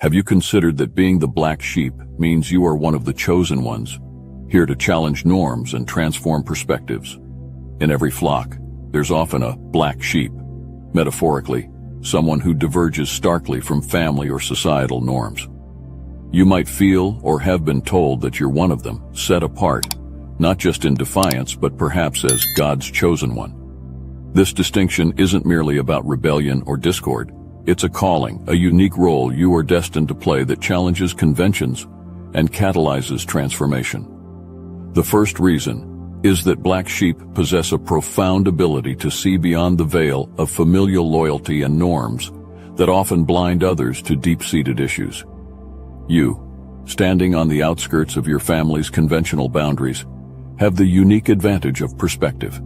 Have you considered that being the black sheep means you are one of the chosen ones, here to challenge norms and transform perspectives? In every flock, there's often a black sheep, metaphorically, someone who diverges starkly from family or societal norms. You might feel or have been told that you're one of them, set apart, not just in defiance but perhaps as God's chosen one. This distinction isn't merely about rebellion or discord. It's a calling, a unique role you are destined to play that challenges conventions and catalyzes transformation. The first reason is that black sheep possess a profound ability to see beyond the veil of familial loyalty and norms that often blind others to deep-seated issues. You, standing on the outskirts of your family's conventional boundaries, have the unique advantage of perspective.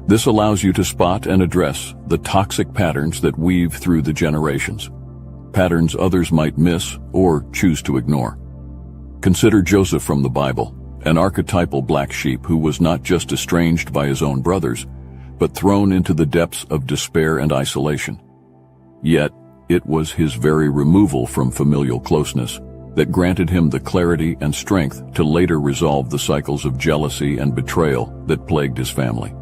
This allows you to spot and address the toxic patterns that weave through the generations, patterns others might miss or choose to ignore. Consider Joseph from the Bible, an archetypal black sheep who was not just estranged by his own brothers, but thrown into the depths of despair and isolation. Yet, it was his very removal from familial closeness that granted him the clarity and strength to later resolve the cycles of jealousy and betrayal that plagued his family.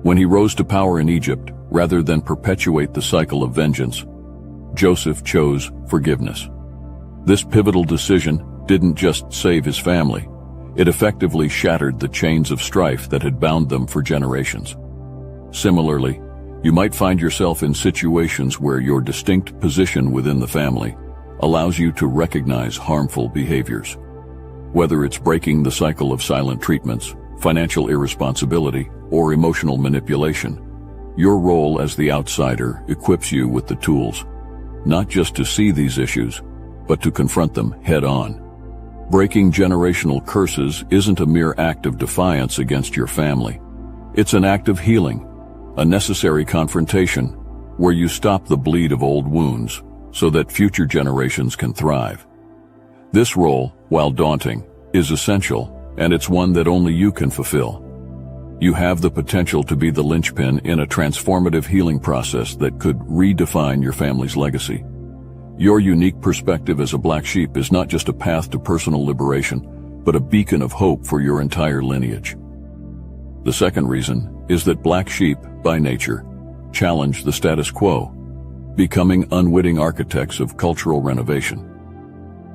When he rose to power in Egypt, rather than perpetuate the cycle of vengeance, Joseph chose forgiveness. This pivotal decision didn't just save his family, it effectively shattered the chains of strife that had bound them for generations. Similarly, you might find yourself in situations where your distinct position within the family allows you to recognize harmful behaviors. Whether it's breaking the cycle of silent treatments, financial irresponsibility, or emotional manipulation, your role as the outsider equips you with the tools, not just to see these issues, but to confront them head-on. Breaking generational curses isn't a mere act of defiance against your family. It's an act of healing, a necessary confrontation where you stop the bleed of old wounds so that future generations can thrive. This role, while daunting, is essential, and it's one that only you can fulfill. You have the potential to be the linchpin in a transformative healing process that could redefine your family's legacy. Your unique perspective as a black sheep is not just a path to personal liberation, but a beacon of hope for your entire lineage. The second reason is that black sheep, by nature, challenge the status quo, becoming unwitting architects of cultural renovation.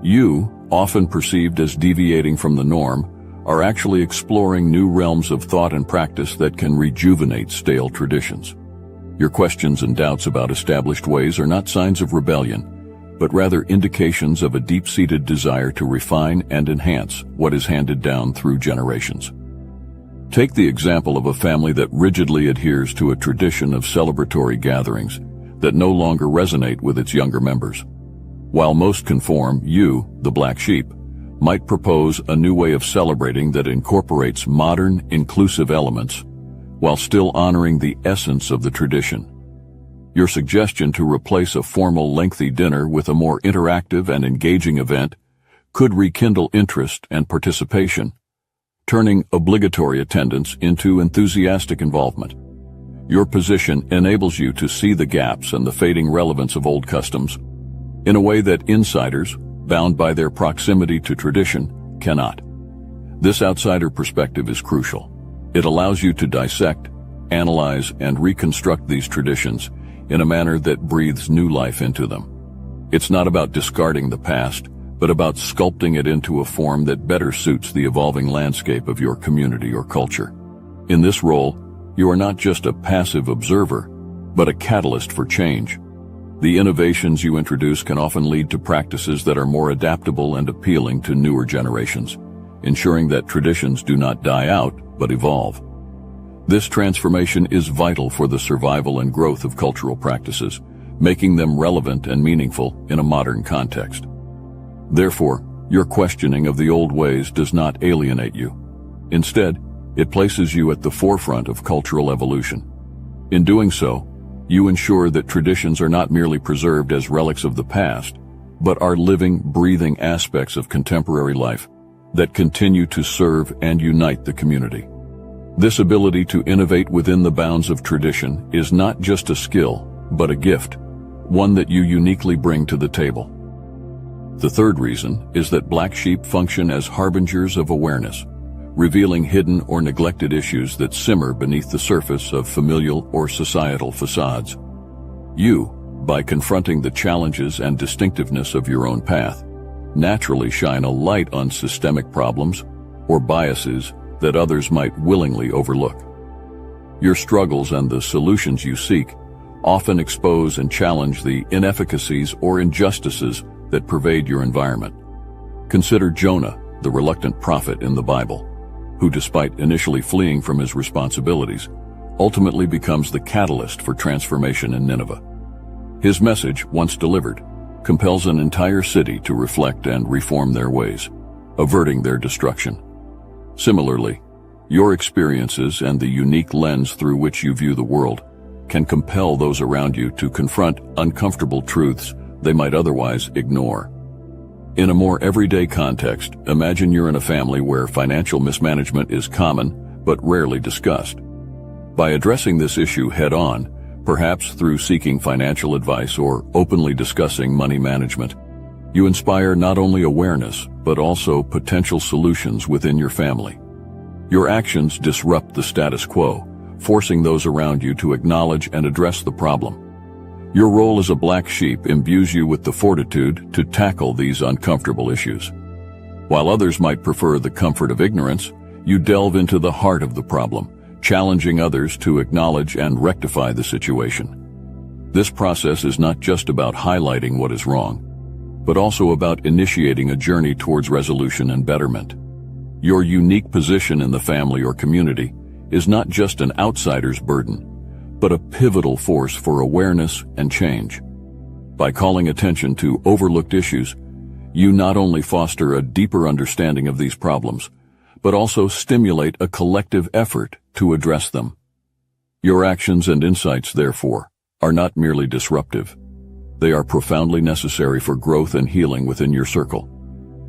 You, often perceived as deviating from the norm, are actually exploring new realms of thought and practice that can rejuvenate stale traditions. Your questions and doubts about established ways are not signs of rebellion, but rather indications of a deep-seated desire to refine and enhance what is handed down through generations. Take the example of a family that rigidly adheres to a tradition of celebratory gatherings that no longer resonate with its younger members. While most conform, you, the black sheep, might propose a new way of celebrating that incorporates modern, inclusive elements while still honoring the essence of the tradition. Your suggestion to replace a formal, lengthy dinner with a more interactive and engaging event could rekindle interest and participation, turning obligatory attendance into enthusiastic involvement. Your position enables you to see the gaps and the fading relevance of old customs in a way that insiders, bound by their proximity to tradition, cannot. This outsider perspective is crucial. It allows you to dissect, analyze, and reconstruct these traditions in a manner that breathes new life into them. It's not about discarding the past, but about sculpting it into a form that better suits the evolving landscape of your community or culture. In this role, you are not just a passive observer, but a catalyst for change. The innovations you introduce can often lead to practices that are more adaptable and appealing to newer generations, ensuring that traditions do not die out, but evolve. This transformation is vital for the survival and growth of cultural practices, making them relevant and meaningful in a modern context. Therefore, your questioning of the old ways does not alienate you. Instead, it places you at the forefront of cultural evolution. In doing so, you ensure that traditions are not merely preserved as relics of the past, but are living, breathing aspects of contemporary life that continue to serve and unite the community. This ability to innovate within the bounds of tradition is not just a skill, but a gift, one that you uniquely bring to the table. The third reason is that black sheep function as harbingers of awareness, revealing hidden or neglected issues that simmer beneath the surface of familial or societal facades. You, by confronting the challenges and distinctiveness of your own path, naturally shine a light on systemic problems or biases that others might willingly overlook. Your struggles and the solutions you seek often expose and challenge the inefficacies or injustices that pervade your environment. Consider Jonah, the reluctant prophet in the Bible, who, despite initially fleeing from his responsibilities, ultimately becomes the catalyst for transformation in Nineveh. His message, once delivered, compels an entire city to reflect and reform their ways, averting their destruction. Similarly, your experiences and the unique lens through which you view the world can compel those around you to confront uncomfortable truths they might otherwise ignore. In a more everyday context, imagine you're in a family where financial mismanagement is common but rarely discussed. By addressing this issue head-on, perhaps through seeking financial advice or openly discussing money management, you inspire not only awareness but also potential solutions within your family. Your actions disrupt the status quo, forcing those around you to acknowledge and address the problem. Your role as a black sheep imbues you with the fortitude to tackle these uncomfortable issues. While others might prefer the comfort of ignorance, you delve into the heart of the problem, challenging others to acknowledge and rectify the situation. This process is not just about highlighting what is wrong, but also about initiating a journey towards resolution and betterment. Your unique position in the family or community is not just an outsider's burden, but a pivotal force for awareness and change. By calling attention to overlooked issues, you not only foster a deeper understanding of these problems, but also stimulate a collective effort to address them. Your actions and insights, therefore, are not merely disruptive. They are profoundly necessary for growth and healing within your circle.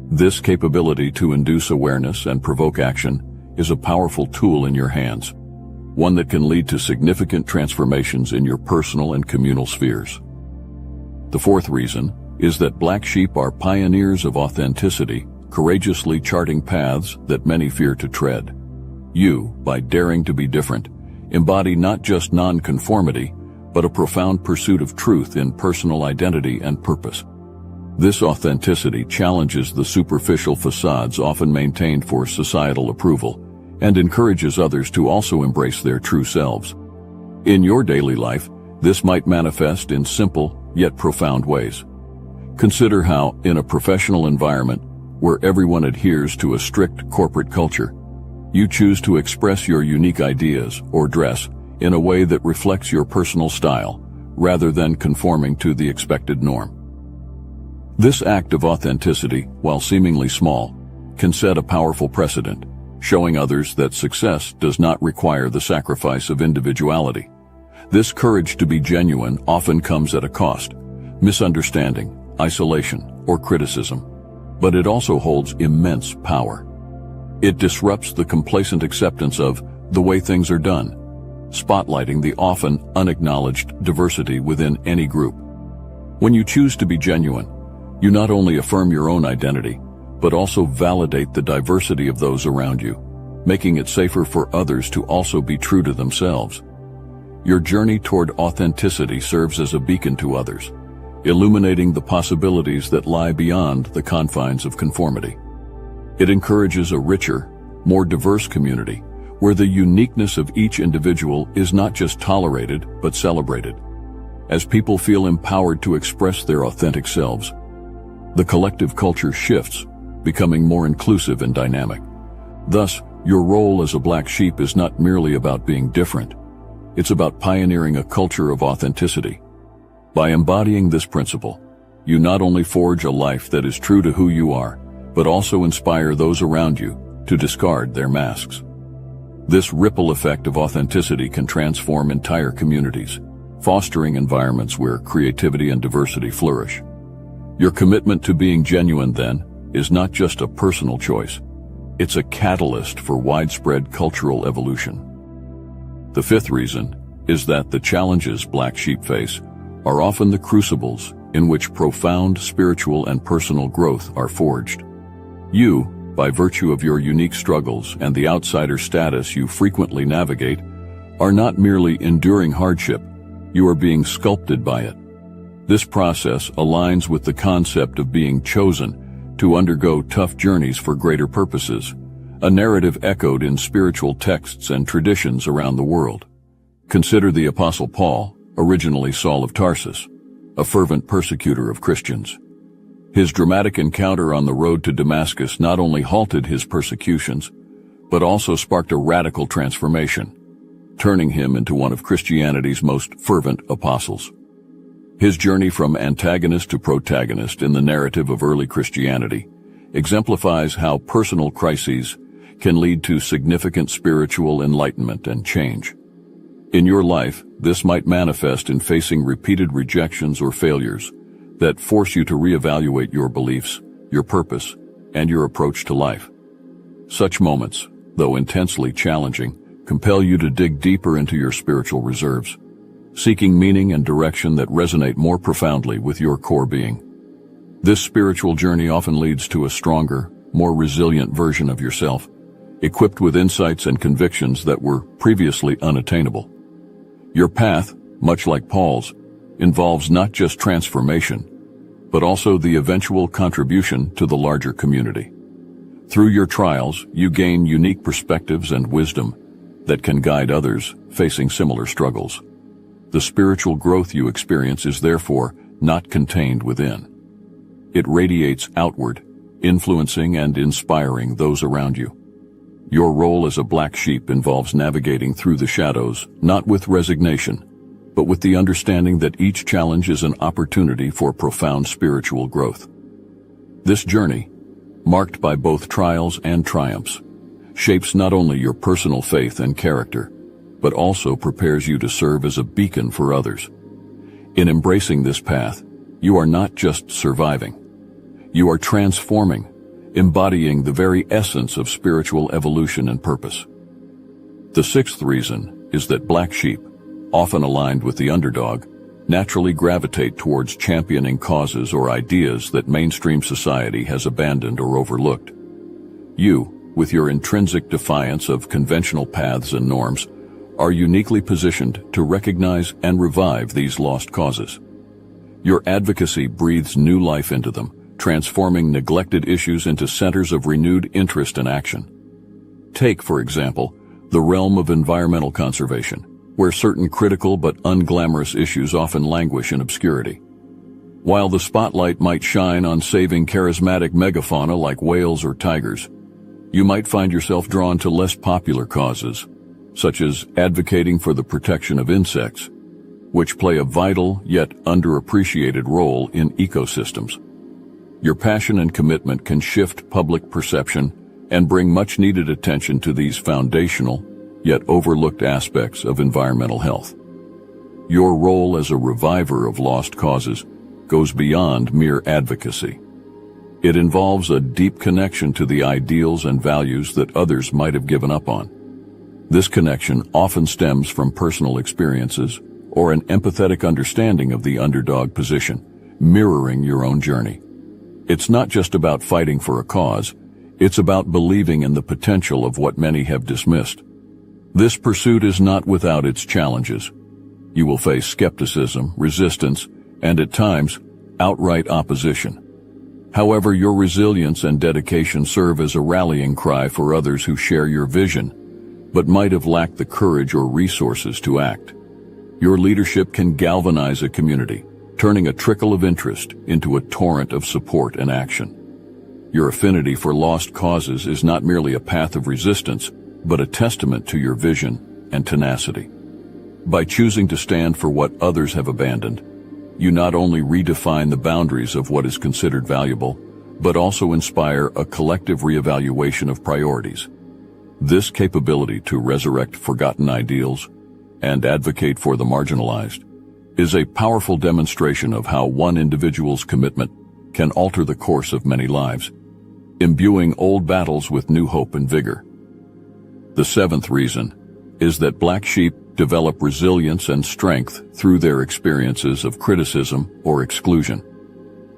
This capability to induce awareness and provoke action is a powerful tool in your hands, one that can lead to significant transformations in your personal and communal spheres. The fourth reason is that black sheep are pioneers of authenticity, courageously charting paths that many fear to tread. You, by daring to be different, embody not just non-conformity, but a profound pursuit of truth in personal identity and purpose. This authenticity challenges the superficial facades often maintained for societal approval and encourages others to also embrace their true selves. In your daily life, this might manifest in simple yet profound ways. Consider how, in a professional environment where everyone adheres to a strict corporate culture, you choose to express your unique ideas or dress in a way that reflects your personal style, rather than conforming to the expected norm. This act of authenticity, while seemingly small, can set a powerful precedent, showing others that success does not require the sacrifice of individuality. This courage to be genuine often comes at a cost: misunderstanding, isolation, or criticism. But it also holds immense power. It disrupts the complacent acceptance of the way things are done, spotlighting the often unacknowledged diversity within any group. When you choose to be genuine, you not only affirm your own identity, but also validate the diversity of those around you, making it safer for others to also be true to themselves. Your journey toward authenticity serves as a beacon to others, illuminating the possibilities that lie beyond the confines of conformity. It encourages a richer, more diverse community, where the uniqueness of each individual is not just tolerated, but celebrated. As people feel empowered to express their authentic selves, the collective culture shifts, becoming more inclusive and dynamic. Thus, your role as a black sheep is not merely about being different. It's about pioneering a culture of authenticity. By embodying this principle, you not only forge a life that is true to who you are, but also inspire those around you to discard their masks. This ripple effect of authenticity can transform entire communities, fostering environments where creativity and diversity flourish. Your commitment to being genuine, then, is not just a personal choice. It's a catalyst for widespread cultural evolution. The fifth reason is that the challenges black sheep face are often the crucibles in which profound spiritual and personal growth are forged. You, by virtue of your unique struggles and the outsider status you frequently navigate, are not merely enduring hardship, you are being sculpted by it. This process aligns with the concept of being chosen to undergo tough journeys for greater purposes, a narrative echoed in spiritual texts and traditions around the world. Consider the Apostle Paul, originally Saul of Tarsus, a fervent persecutor of Christians. His dramatic encounter on the road to Damascus not only halted his persecutions, but also sparked a radical transformation, turning him into one of Christianity's most fervent apostles. His journey from antagonist to protagonist in the narrative of early Christianity exemplifies how personal crises can lead to significant spiritual enlightenment and change. In your life, this might manifest in facing repeated rejections or failures that force you to reevaluate your beliefs, your purpose, and your approach to life. Such moments, though intensely challenging, compel you to dig deeper into your spiritual reserves, seeking meaning and direction that resonate more profoundly with your core being. This spiritual journey often leads to a stronger, more resilient version of yourself, equipped with insights and convictions that were previously unattainable. Your path, much like Paul's, involves not just transformation, but also the eventual contribution to the larger community. Through your trials, you gain unique perspectives and wisdom that can guide others facing similar struggles. The spiritual growth you experience is therefore not contained within. It radiates outward, influencing and inspiring those around you. Your role as a black sheep involves navigating through the shadows, not with resignation, but with the understanding that each challenge is an opportunity for profound spiritual growth. This journey, marked by both trials and triumphs, shapes not only your personal faith and character, but also prepares you to serve as a beacon for others. In embracing this path, you are not just surviving. You are transforming, embodying the very essence of spiritual evolution and purpose. The sixth reason is that black sheep, often aligned with the underdog, naturally gravitate towards championing causes or ideas that mainstream society has abandoned or overlooked. You, with your intrinsic defiance of conventional paths and norms, are uniquely positioned to recognize and revive these lost causes. Your advocacy breathes new life into them, transforming neglected issues into centers of renewed interest and action. Take, for example, the realm of environmental conservation, where certain critical but unglamorous issues often languish in obscurity. While the spotlight might shine on saving charismatic megafauna like whales or tigers, you might find yourself drawn to less popular causes, such as advocating for the protection of insects, which play a vital yet underappreciated role in ecosystems. Your passion and commitment can shift public perception and bring much-needed attention to these foundational, yet overlooked aspects of environmental health. Your role as a reviver of lost causes goes beyond mere advocacy. It involves a deep connection to the ideals and values that others might have given up on. This connection often stems from personal experiences or an empathetic understanding of the underdog position, mirroring your own journey. It's not just about fighting for a cause, it's about believing in the potential of what many have dismissed. This pursuit is not without its challenges. You will face skepticism, resistance, and at times, outright opposition. However, your resilience and dedication serve as a rallying cry for others who share your vision, but might have lacked the courage or resources to act. Your leadership can galvanize a community, turning a trickle of interest into a torrent of support and action. Your affinity for lost causes is not merely a path of resistance, but a testament to your vision and tenacity. By choosing to stand for what others have abandoned, you not only redefine the boundaries of what is considered valuable, but also inspire a collective reevaluation of priorities. This capability to resurrect forgotten ideals and advocate for the marginalized is a powerful demonstration of how one individual's commitment can alter the course of many lives, imbuing old battles with new hope and vigor. The seventh reason is that black sheep develop resilience and strength through their experiences of criticism or exclusion.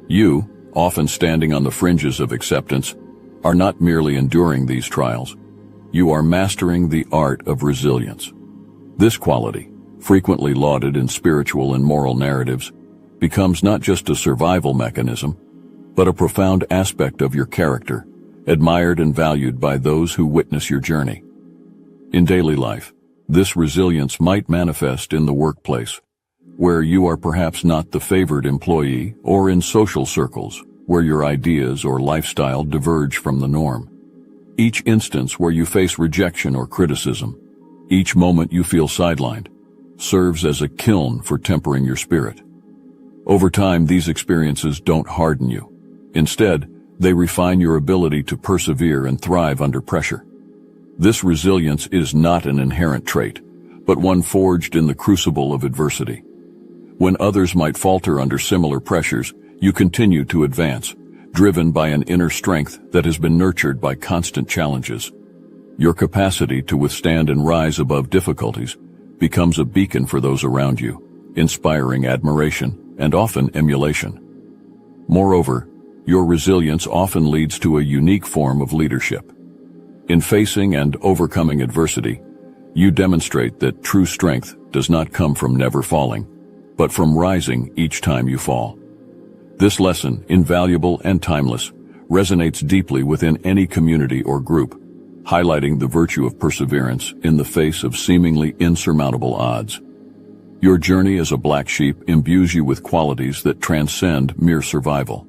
You, often standing on the fringes of acceptance, are not merely enduring these trials. You are mastering the art of resilience. This quality, frequently lauded in spiritual and moral narratives, becomes not just a survival mechanism, but a profound aspect of your character, admired and valued by those who witness your journey. In daily life, this resilience might manifest in the workplace, where you are perhaps not the favored employee, or in social circles, where your ideas or lifestyle diverge from the norm. Each instance where you face rejection or criticism, each moment you feel sidelined, serves as a kiln for tempering your spirit. Over time, these experiences don't harden you. Instead, they refine your ability to persevere and thrive under pressure. This resilience is not an inherent trait, but one forged in the crucible of adversity. When others might falter under similar pressures, you continue to advance, driven by an inner strength that has been nurtured by constant challenges. Your capacity to withstand and rise above difficulties becomes a beacon for those around you, inspiring admiration and often emulation. Moreover, your resilience often leads to a unique form of leadership. In facing and overcoming adversity, you demonstrate that true strength does not come from never falling, but from rising each time you fall. This lesson, invaluable and timeless, resonates deeply within any community or group, highlighting the virtue of perseverance in the face of seemingly insurmountable odds. Your journey as a black sheep imbues you with qualities that transcend mere survival.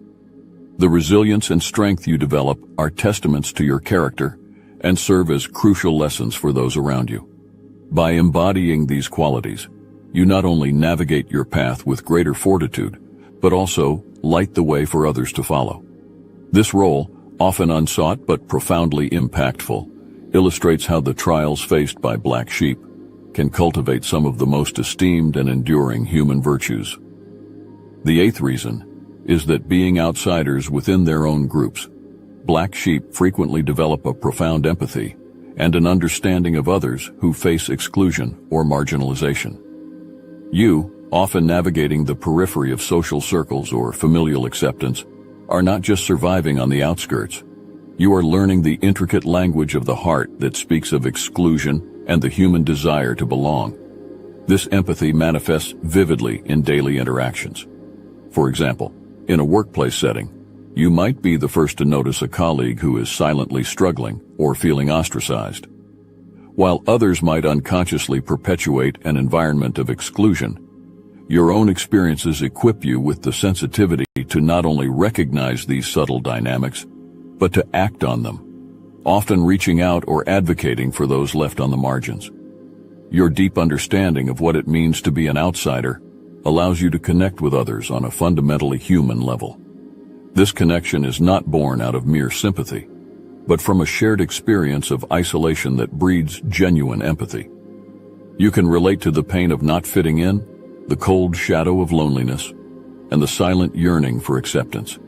The resilience and strength you develop are testaments to your character and serve as crucial lessons for those around you. By embodying these qualities, you not only navigate your path with greater fortitude, but also light the way for others to follow. This role, often unsought but profoundly impactful, illustrates how the trials faced by black sheep can cultivate some of the most esteemed and enduring human virtues. The eighth reason is that being outsiders within their own groups, black sheep frequently develop a profound empathy and an understanding of others who face exclusion or marginalization. You, often navigating the periphery of social circles or familial acceptance, are not just surviving on the outskirts. You are learning the intricate language of the heart that speaks of exclusion and the human desire to belong. This empathy manifests vividly in daily interactions. For example, in a workplace setting, you might be the first to notice a colleague who is silently struggling or feeling ostracized. While others might unconsciously perpetuate an environment of exclusion, your own experiences equip you with the sensitivity to not only recognize these subtle dynamics, but to act on them, often reaching out or advocating for those left on the margins. Your deep understanding of what it means to be an outsider allows you to connect with others on a fundamentally human level. This connection is not born out of mere sympathy, but from a shared experience of isolation that breeds genuine empathy. You can relate to the pain of not fitting in, the cold shadow of loneliness, and the silent yearning for acceptance.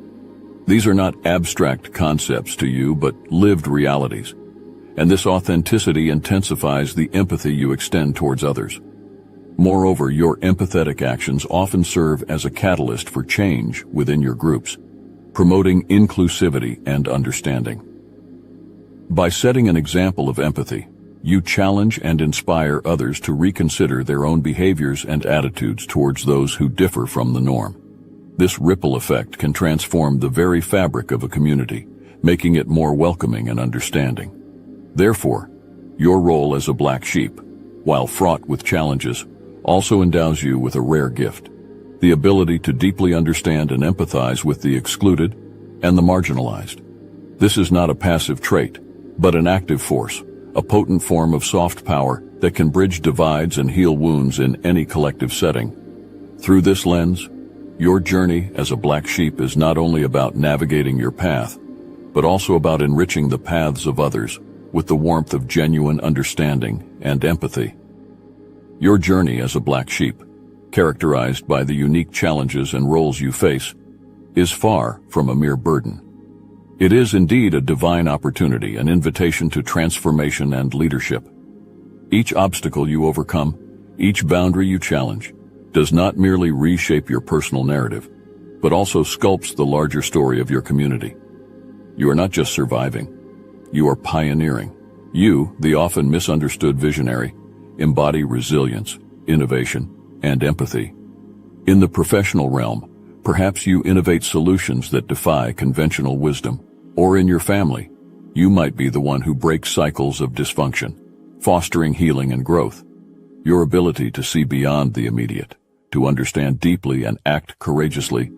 These are not abstract concepts to you, but lived realities, and this authenticity intensifies the empathy you extend towards others. Moreover, your empathetic actions often serve as a catalyst for change within your groups, promoting inclusivity and understanding. By setting an example of empathy, you challenge and inspire others to reconsider their own behaviors and attitudes towards those who differ from the norm. This ripple effect can transform the very fabric of a community, making it more welcoming and understanding. Therefore, your role as a black sheep, while fraught with challenges, also endows you with a rare gift: the ability to deeply understand and empathize with the excluded and the marginalized. This is not a passive trait, but an active force, a potent form of soft power that can bridge divides and heal wounds in any collective setting. Through this lens, your journey as a black sheep is not only about navigating your path, but also about enriching the paths of others with the warmth of genuine understanding and empathy. Your journey as a black sheep, characterized by the unique challenges and roles you face, is far from a mere burden. It is indeed a divine opportunity, an invitation to transformation and leadership. Each obstacle you overcome Each boundary you challenge does not merely reshape your personal narrative, but also sculpts the larger story of your community. You are not just surviving, you are pioneering. You, the often misunderstood visionary, embody resilience, innovation, and empathy. In the professional realm, perhaps you innovate solutions that defy conventional wisdom. Or in your family, you might be the one who breaks cycles of dysfunction, fostering healing and growth. Your ability to see beyond the immediate, to understand deeply and act courageously,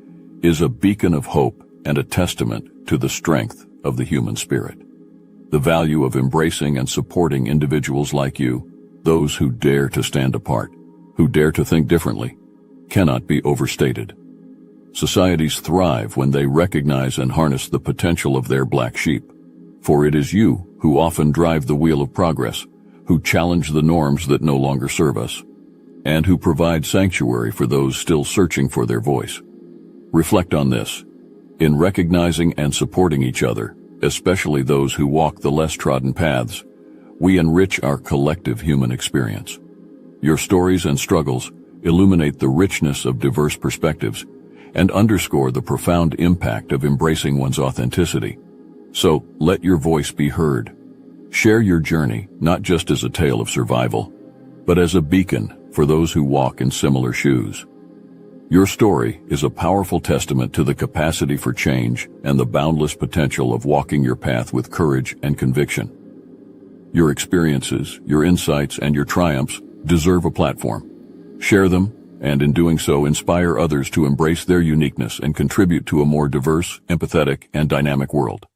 is a beacon of hope and a testament to the strength of the human spirit. The value of embracing and supporting individuals like you, those who dare to stand apart, who dare to think differently, cannot be overstated. Societies thrive when they recognize and harness the potential of their black sheep. For it is you who often drive the wheel of progress, who challenge the norms that no longer serve us, and who provide sanctuary for those still searching for their voice. Reflect on this. In recognizing and supporting each other, especially those who walk the less trodden paths, we enrich our collective human experience. Your stories and struggles illuminate the richness of diverse perspectives and underscore the profound impact of embracing one's authenticity. So, let your voice be heard. Share your journey not just as a tale of survival, but as a beacon for those who walk in similar shoes. Your story is a powerful testament to the capacity for change and the boundless potential of walking your path with courage and conviction. Your experiences, your insights, and your triumphs deserve a platform. Share them, and in doing so, inspire others to embrace their uniqueness and contribute to a more diverse, empathetic, and dynamic world.